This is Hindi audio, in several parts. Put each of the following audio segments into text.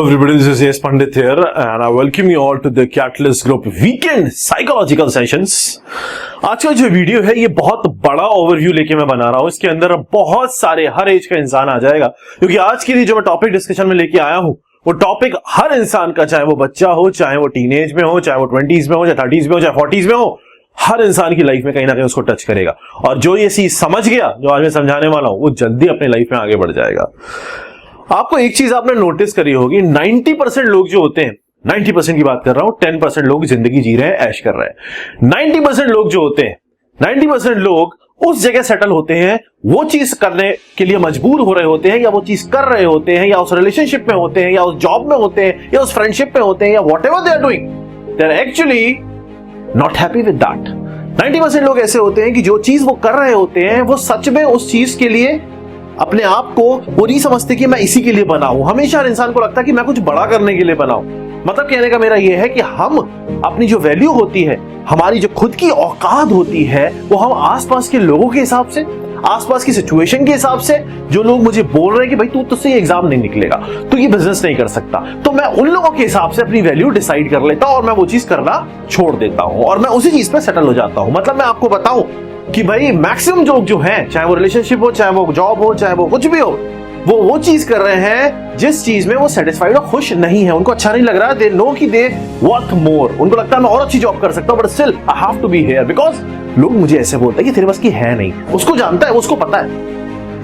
Everybody, this is S. Pandit here, and I welcome you all to the Catalyst Group Weekend Psychological Sessions. आज का जो वीडियो है ये बहुत बड़ा ओवरव्यू लेके मैं बना रहा हूँ। इसके अंदर बहुत सारे हर एज का इंसान आ जाएगा, क्योंकि आज के लिए जो मैं टॉपिक डिस्कशन में लेके आया हूँ वो टॉपिक हर इंसान का, चाहे वो बच्चा हो, चाहे वो टीनेज में हो, चाहे वो 20s में हो, चाहे 30s में हो, चाहे 40s में हो, हर इंसान की लाइफ में कहीं ना कहीं उसको टच करेगा। और जो ये चीज समझ गया, जो आज मैं समझाने वाला हूँ, वो जल्दी अपनी लाइफ में आगे बढ़ जाएगा। आपको एक चीज आपने नोटिस करी होगी, 90% लोग जो होते हैं, 90% की बात कर रहा हूं, 10% लोग जिंदगी जी रहे हैं, ऐश कर रहे हैं। 90% लोग जो होते हैं, 90% लोग उस जगह सेटल होते हैं, वो चीज करने के लिए मजबूर हो रहे होते हैं, या वो चीज कर रहे होते हैं, या उस रिलेशनशिप में होते हैं, या उस जॉब में होते हैं, या उस फ्रेंडशिप में होते हैं, या whatever they are doing, they are actually not happy with that. 90% लोग ऐसे होते हैं कि जो चीज वो कर रहे होते हैं, वो सच में उस चीज के लिए अपने आप को वो नहीं समझते कि मैं इसी के लिए बना हूं। हमेशा हर इंसान को लगता है कि मैं कुछ बड़ा करने के लिए बना हूं। मतलब कहने का मेरा यह है कि हम अपनी जो वैल्यू होती है, हमारी जो खुद की औकात होती है, वो हम आसपास के लोगों के हिसाब से, आसपास की सिचुएशन के हिसाब से, जो लोग मुझे बोल रहे हैं कि भाई तू तुझसे ये एग्जाम नहीं निकलेगा, तू ये बिजनेस नहीं कर सकता, तो मैं उन लोगों के हिसाब से अपनी वैल्यू डिसाइड कर लेता हूं और मैं वो चीज करना छोड़ देता हूं और मैं उसी चीज पे सेटल हो जाता हूं। मतलब मैं आपको बताऊं कि भाई मैक्सिमम लोग जो हैं, चाहे वो रिलेशनशिप हो, चाहे वो जॉब हो, चाहे वो कुछ भी हो, वो चीज कर रहे हैं जिस चीज में वो सेटिस्फाइड और खुश नहीं है, उनको अच्छा नहीं लग रहा। दे नो कि दे वर्थ मोर, उनको लगता है मैं और अच्छी जॉब कर सकता हूं, but still I have to be here because लोग मुझे ऐसे बोलते हैं कि तेरे बस की है नहीं। उसको जानता है, उसको पता है,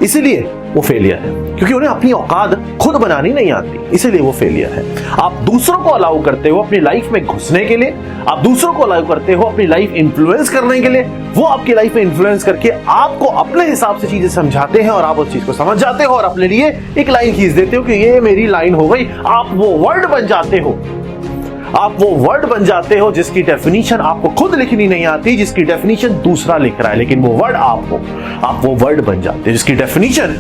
इसीलिए वो फेलियर है, क्योंकि उन्हें अपनी औकात खुद बनानी नहीं आती, इसीलिए वो फेलियर है। आप दूसरों को अलाउ करते हो अपनी लाइफ में घुसने के लिए, आप दूसरों को अलाउ करते हो अपनी लाइफ इन्फ्लुएंस करने के लिए, वो आपकी लाइफ में इन्फ्लुएंस करके आपको अपने हिसाब से चीजें समझाते हैं और आप उस चीज को समझ जाते हो और अपने लिए एक लाइन खींच देते हो कि ये मेरी लाइन हो गई। आप वो वर्ड बन जाते हो, आप वो वर्ड बन जाते हो जिसकी डेफिनेशन आपको खुद लिखनी नहीं आती, जिसकी डेफिनेशन दूसरा लिख रहा है, लेकिन वो वर्ड आप वो वर्ड बन जाते हो जिसकी डेफिनेशन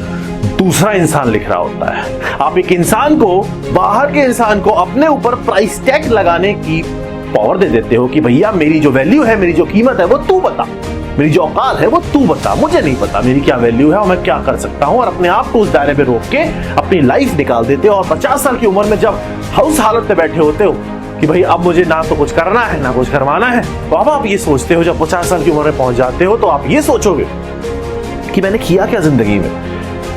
दूसरा इंसान लिख रहा होता है। आप एक इंसान को, बाहर के इंसान को अपने ऊपर प्राइस टैग लगाने की पावर दे देते हो कि भैया मेरी जो वैल्यू है, मेरी जो कीमत है वो तू बता, मेरी जो औकात है वो तू बता, मुझे नहीं पता मेरी क्या वैल्यू है और मैं क्या कर सकता हूं, और अपने आप को उस दायरे में रोक के अपनी लाइफ निकाल देते हो। और 50 साल की उम्र में जब उस हालत में बैठे होते हो कि भाई अब मुझे ना तो कुछ करना है ना कुछ करवाना है, तो अब आप ये सोचते हो, जब 50 साल की उम्र में पहुंच जाते हो तो आप ये सोचोगे कि मैंने किया क्या जिंदगी में।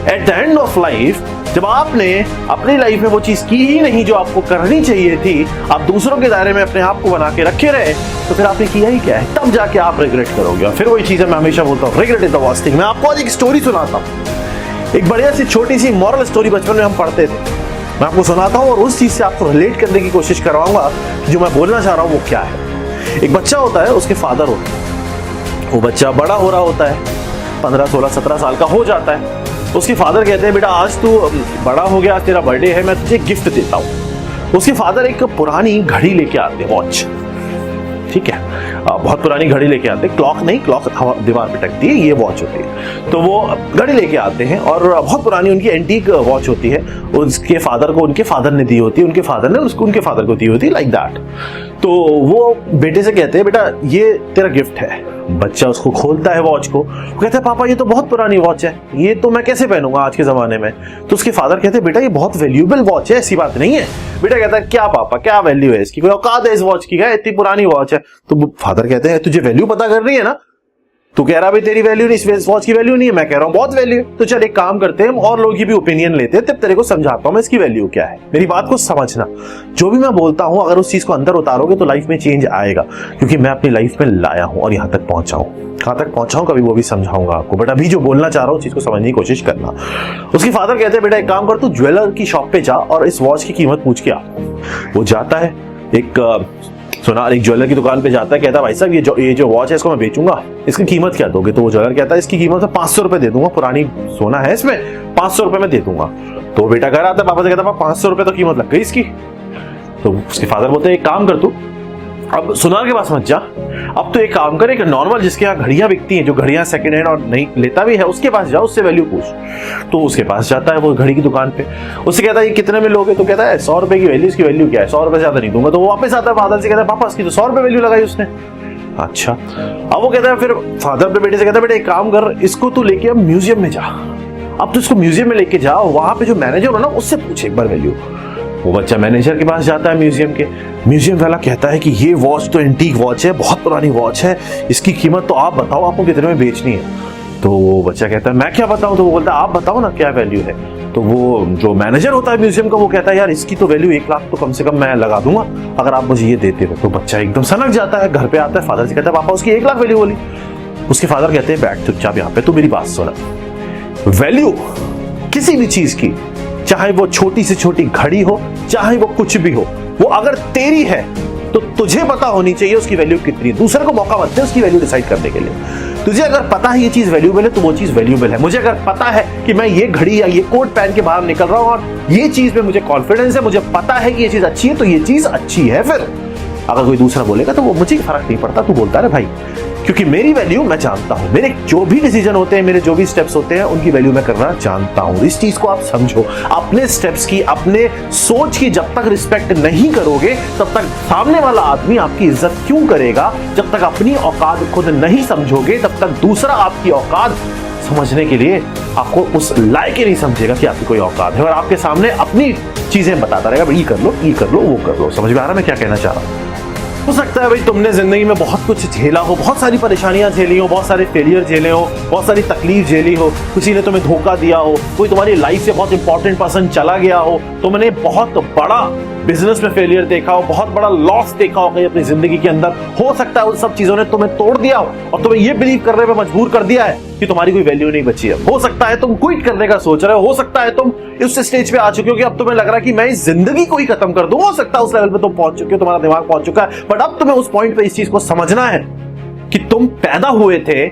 At the end of life, जब आपने अपनी लाइफ में वो चीज की ही नहीं जो आपको करनी चाहिए थी, आप दूसरों के दायरे में अपने आप को बना के रखे रहे, तो फिर आपने किया ही क्या है, तब जाके आप रिग्रेट करोगे। और फिर वही चीज मैं हमेशा बोलता हूँ, regret is the worst thing. मैं आपको आज एक स्टोरी सुनाता हूँ, एक बढ़िया सी छोटी सी मॉरल स्टोरी बचपन में हम पढ़ते थे, मैं आपको सुनाता हूँ और उस चीज से आपको रिलेट करने की कोशिश करवाऊंगा कि जो मैं बोलना चाह रहा हूँ वो क्या है। एक बच्चा होता है, उसके फादर होते हैं, वो बच्चा बड़ा हो रहा होता है, 15, 16, 17 साल का हो जाता है। उसके फादर कहते हैं बेटा आज तू बड़ा हो गया, आज तेरा बर्थडे है, मैं तुझे गिफ्ट देता हूँ। उसके फादर एक पुरानी घड़ी लेके आते हैं, वॉच, ठीक है, बहुत पुरानी घड़ी लेके आते हैं, क्लॉक नहीं, क्लॉक दीवार पे टकती है, ये वॉच होती है। तो वो घड़ी लेके आते हैं और बहुत पुरानी उनकी एंटीक वॉच होती है, उसके फादर को उनके फादर ने दी होती है, उनके फादर ने उसको उनके फादर को दी होती है, लाइक दैट। तो वो बेटे से कहते हैं बेटा ये तेरा गिफ्ट है। बच्चा उसको खोलता है वॉच को, वो कहता है पापा ये तो बहुत पुरानी वॉच है, ये तो मैं कैसे पहनूंगा आज के जमाने में। तो उसके फादर कहते हैं बेटा ये बहुत वैल्यूएबल वॉच है, ऐसी बात नहीं है। बेटा कहता है क्या पापा, क्या वैल्यू है इसकी, कोई औकात है इस वॉच की, क्या इतनी पुरानी वॉच है। तो फादर कहते हैं तुझे वैल्यू पता करनी है ना, तू कह रहा भाई तेरी वैल्यू नहीं, इस वॉच की वैल्यू नहीं है, मैं कह रहा हूं बहुत वैल्यू है। तो चल एक काम करते हैं, हम और लोगों की भी ओपिनियन लेते हैं, तब तेरे को समझाता हूं मैं इसकी वैल्यू क्या है। मेरी बात को समझना, जो भी मैं बोलता हूं अगर उस चीज को अंदर उतारोगे तो लाइफ में चेंज आएगा, क्योंकि मैं अपनी लाइफ में लाया हूं और यहां तक पहुंचा हूं। कहां तक पहुंचा हूं कभी वो भी समझाऊंगा आपको, बट अभी जो बोलना चाह रहा हूं चीज को समझने की कोशिश करना। उसके फादर कहते हैं बेटा एक काम कर, तू ज्वेलर की शॉप पे जा और इस वॉच की कीमत पूछ के आ। वो जाता है, एक ज्वेलर की दुकान पे जाता है, कहता है भाई साहब ये जो वॉच है इसको मैं बेचूंगा, इसकी कीमत क्या दोगे। तो वो ज्वेलर कहता है इसकी कीमत 500 रुपए दे दूंगा, पुरानी सोना है इसमें, 500 रुपए में दे दूंगा। तो बेटा घर आता है, पापा से कहता है 500 रुपए तो कीमत लग गई इसकी। तो उसके फादर बोलते हैं एक काम कर तू, अब सुनार के पास मत जा, अब तो एक काम कर, एक नॉर्मल जिसके यहाँ घड़ियां बिकती हैं, जो घड़ियां सेकंड हैंड और नहीं लेता भी है, उसके पास जाओ, उससे वैल्यू पूछ। तो उसके पास जाता है वो घड़ी की दुकान पे, उससे कहता है ये कितने में लोगे। तो कहता है 100 रुपए की वैल्यू, इसकी वैल्यू क्या है, 100 रुपए ज्यादा नहीं दूंगा। तो वो वापस आता है फादर से, कहता है पापा इसकी तो 100 रुपए वैल्यू लगाई उसने। अच्छा, अब वो कहता है फिर फादर पे बेटे से कहता है बेटे एक काम कर, इसको तू लेके अब म्यूजियम में जा, अब तो इसको म्यूजियम में लेके जा, वहां पे जो मैनेजर हो ना उससे पूछे एक बार वैल्यू। वो बच्चा मैनेजर के पास जाता है म्यूजियम के। म्यूजियम वाला कहता है कि ये वॉच तो एंटीक वॉच है, बहुत पुरानी वॉच है, इसकी कीमत तो आप बताओ, आपको कितने में बेचनी है। तो वो बच्चा कहता है मैं क्या बताऊं। तो वो बोलता है आप बताओ ना क्या वैल्यू है। तो वो जो मैनेजर होता है म्यूजियम का वो कहता है यार इसकी तो वैल्यू 1 लाख तो कम से कम मैं लगा दूंगा अगर आप मुझे ये देते हो। तो बच्चा एकदम सनक जाता है, घर पे आता है, फादर से कहता है पापा उसकी 1 लाख वैल्यू बोली। उसके फादर कहते हैं बैठ चुपचाप यहाँ पे, तू मेरी बात सुन। वैल्यू किसी भी चीज की, चाहे वो छोटी से छोटी घड़ी हो, चाहे वो कुछ भी हो, वो अगर तेरी है तो तुझे पता होनी चाहिए उसकी वैल्यू कितनी है। दूसरे को मौका मत दे उसकी वैल्यू डिसाइड करने के लिए। तुझे अगर पता है ये चीज वैल्यूएबल है तो वो चीज वैल्यूएबल है। मुझे अगर पता है कि मैं ये घड़ी या ये कोट पहन के बाहर निकल रहा हूं और ये चीज में मुझे कॉन्फिडेंस है, मुझे पता है कि ये चीज अच्छी है, तो ये चीज अच्छी है। फिर अगर कोई दूसरा बोलेगा तो वो मुझे फर्क नहीं पड़ता, तू बोलता है भाई, क्योंकि मेरी वैल्यू मैं जानता हूं। मेरे जो भी डिसीजन होते हैं, मेरे जो भी स्टेप्स होते हैं, उनकी वैल्यू मैं करना जानता हूं। इस चीज को आप समझो। अपने स्टेप्स की, अपने सोच की जब तक रिस्पेक्ट नहीं करोगे तब तक सामने वाला आदमी आपकी इज्जत क्यों करेगा। जब तक अपनी औकात खुद नहीं समझोगे तब तक दूसरा आपकी औकात समझने के लिए आपको उस लायक ही नहीं समझेगा कि आपकी कोई औकात है, और आपके सामने अपनी चीजें बताता रहेगा, ये कर लो, ये कर लो, वो कर लो। समझ में आ रहा है मैं क्या कहना चाह रहा हूं? हो सकता है भाई तुमने जिंदगी में बहुत कुछ झेला हो, बहुत सारी परेशानियां झेली हो, बहुत सारे फेलियर झेले हो, बहुत सारी तकलीफ झेली हो, किसी ने तुम्हें धोखा दिया हो, कोई तुम्हारी लाइफ से बहुत इंपॉर्टेंट पर्सन चला गया हो, तुमने बहुत बड़ा बिजनेस में फेलियर देखा हो, बहुत बड़ा लॉस देखा हो अपनी जिंदगी के अंदर। हो सकता है उन सब चीजों ने तुम्हें तोड़ दिया हो और तुम्हें यह बिलीव करने में मजबूर कर दिया है कि तुम्हारी कोई वैल्यू नहीं बची है। हो सकता है तुम क्विट करने का सोच रहे हो सकता है तुम उस स्टेज पे आ चुके हो कि अब तुम्हें लग रहा है कि मैं इस जिंदगी को ही खत्म कर दूं। हो सकता है उस लेवल पे तुम पहुंच चुके हो, तुम्हारा दिमाग पहुंच चुका है, बट अब तुम्हें उस पॉइंट पे इस चीज को समझना है कि तुम पैदा हुए थे,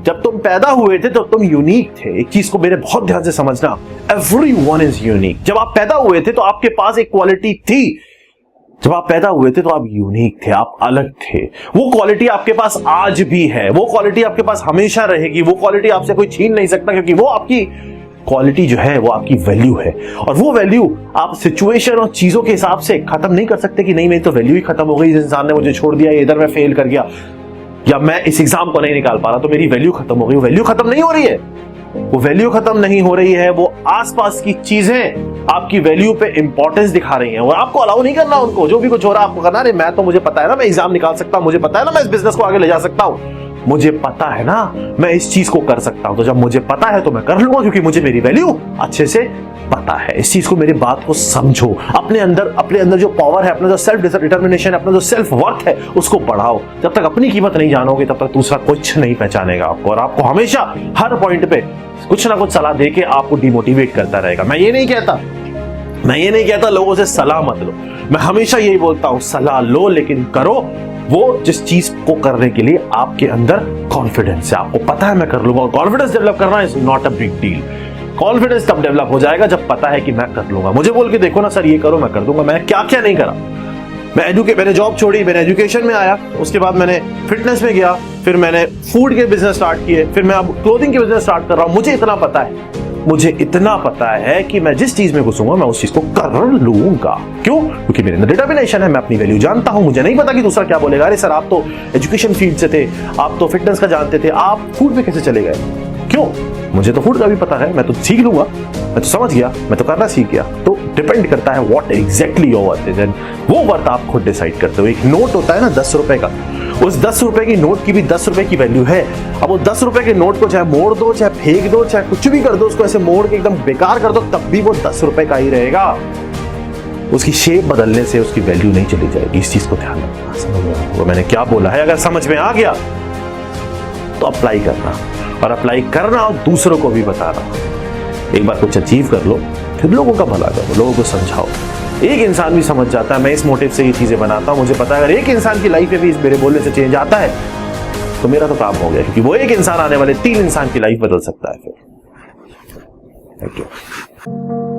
जब तुम पैदा हुए थे तो तुम यूनिक थे। एक चीज को मेरे बहुत ध्यान से समझना, एवरीवन इज यूनिक। जब आप पैदा हुए थे तो आपके पास एक क्वालिटी थी। जब आप पैदा हुए थे तो आप यूनिक थे, आप अलग थे। वो क्वालिटी आपके पास आज भी है, वो क्वालिटी आपके पास हमेशा रहेगी, वो क्वालिटी आपसे कोई छीन नहीं सकता, क्योंकि वो आपकी क्वालिटी जो है वो आपकी वैल्यू है। और वो वैल्यू आप सिचुएशन और चीजों के हिसाब से खत्म नहीं कर सकते कि नहीं मेरी तो वैल्यू ही खत्म हो गई, इस इंसान ने मुझे छोड़ दिया, इधर मैं फेल कर गया, या मैं इस एग्जाम को नहीं निकाल पा रहा तो मेरी वैल्यू खत्म हो गई। वो वैल्यू खत्म नहीं हो रही है, वो वैल्यू खत्म नहीं हो रही है, वो आसपास की चीजें आपकी वैल्यू पे इंपॉर्टेंस दिखा रही हैं और आपको अलाउ नहीं करना उनको। जो भी कुछ हो रहा है आपको करना, अरे मैं तो, मुझे पता है ना मैं एग्जाम निकाल सकता हूं, मुझे पता है ना मैं इस बिजनेस को आगे ले जा सकता हूं, मुझे पता है ना मैं इस चीज को कर सकता हूं। तो जब मुझे पता है तो मैं कर लूंगा, क्योंकि मुझे मेरी वैल्यू अच्छे से पता है। इस चीज को, मेरी बात को समझो। अपने अंदर जो पावर है, अपना जो सेल्फ डिटर्मिनेशन है, अपना जो सेल्फ वर्थ है, उसको बढ़ाओ। जब तक अपनी कीमत नहीं जानोगे तब तक दूसरा कुछ नहीं पहचानेगा आपको, और आपको हमेशा हर पॉइंट पे कुछ ना कुछ सलाह देके आपको डिमोटिवेट करता रहेगा। मैं ये नहीं कहता लोगों से सलाह मत लो, मैं हमेशा यही बोलता हूं सलाह लो लेकिन करो वो जिस चीज को करने के लिए आपके अंदर कॉन्फिडेंस है। आपको पता है मैं कर लूंगा। कॉन्फिडेंस डेवलप करना is not a big deal. Confidence तब डेवलप हो जाएगा जब पता है कि मैं कर लूंगा। मुझे बोल के देखो ना सर ये करो, मैं कर दूंगा। मैंने क्या क्या नहीं करा। मैंने जॉब छोड़ी, मैंने एजुकेशन में आया, उसके बाद मैंने फिटनेस में गया, फिर मैंने फूड के बिजनेस स्टार्ट किए, फिर मैं अब क्लोथिंग के बिजनेस स्टार्ट कर रहा हूं। मुझे इतना पता है कि मैं जिस चीज में घुसूंगा मैं उस चीज को कर लूंगा। क्यों? क्योंकि मेरे अंदर डिटर्मिनेशन है, मैं अपनी वैल्यू जानता हूं। मुझे नहीं पता कि दूसरा क्या बोलेगा। अरे सर आप तो एजुकेशन फील्ड से थे, आप तो फिटनेस का जानते थे, आप फूड पे कैसे चले गए? क्यों? मुझे तो फूड का भी पता है, मैं तो सीख लूंगा, मैं तो समझ गया, मैं तो करना सीख गया। तो डिपेंड करता है what exactly your worth is, and वो वर्थ आप खुद डिसाइड करते हो। एक नोट होता है ना 10 रुपए का, उस 10 रुपए की नोट की भी 10 रुपए की वैल्यू है। अब वो 10 रुपए के नोट को चाहे मोड़ दो, चाहे फेंक दो, चाहे कुछ भी कर दो, उसको ऐसे मोड़ के एकदम बेकार कर दो, तब भी वो 10 रुपए का ही रहेगा। उसकी शेप बदलने से उसकी वैल्यू नहीं चली जाएगी। इस चीज को ध्यान रखना। समझ में आ गया मैंने क्या बोला है? अगर समझ में आ गया तो अप्लाई करना, और अप्लाई करना और दूसरों को भी बताना। एक बार कुछ अचीव कर लो, फिर लोगों का भला करो, लोगों को समझाओ। एक इंसान भी समझ जाता है। मैं इस मोटिव से ये चीजें बनाता हूं। मुझे पता है अगर एक इंसान की लाइफ में भी इस मेरे बोलने से चेंज आता है तो मेरा तो काम हो गया, क्योंकि वो एक इंसान आने वाले 3 इंसान की लाइफ बदल सकता है। फिर थैंक यू।